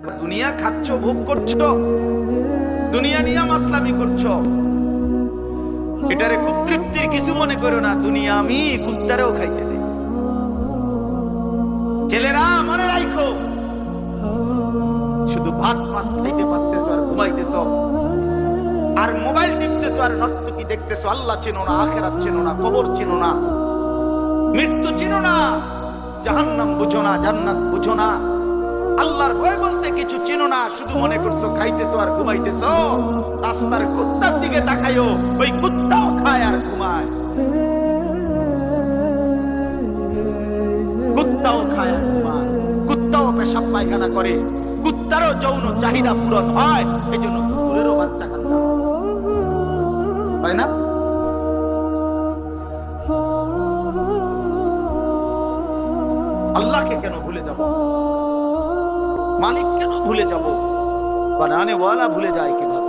দুনিয়া খাচ্ছ, ভোগ করছো, দুনিয়া নিয়ে মাতলামি করছো, এটারে খুব তৃপ্তির কিছু মনে করো না। দুনিয়া আমি কুত্তারেও খাইতে দেই। ছেলেরা মনে রাখো, শুধু ভাত মাছ খাইতে পারতেছো আর ঘুমাইতেছো আর মোবাইল টিপতেছো আর নর্তকী দেখতেছো। আল্লাহ চেনো না, আখিরাত চেনো না, কবর চেনো না, মৃত্যু চেনো না, জাহান্নাম বুঝো না, জান্নাত বুঝো না, আল্লাহর ভয় বলতে কিছু চেনো না। শুধু মনে করছো খাইতেছো আর ঘুমাইতেছো। রাস্তার কুত্তার দিকে তাকাইও, ওই কুত্তাও খায় আর ঘুমায়, কুত্তাও খায় আর ঘুমায়, কুত্তাও পেশাব পায়খানা করে, কুত্তারও যৌন চাহিদা পূরণ হয়। এই জন্য কুকুরেরও বাচ্চা কাচ্চা হয় না? আল্লাহকে কেন ভুলে যাব? মালিক কেন ভুলে যাব? বানানে ওয়ালা ভুলে যায় কিভাবে?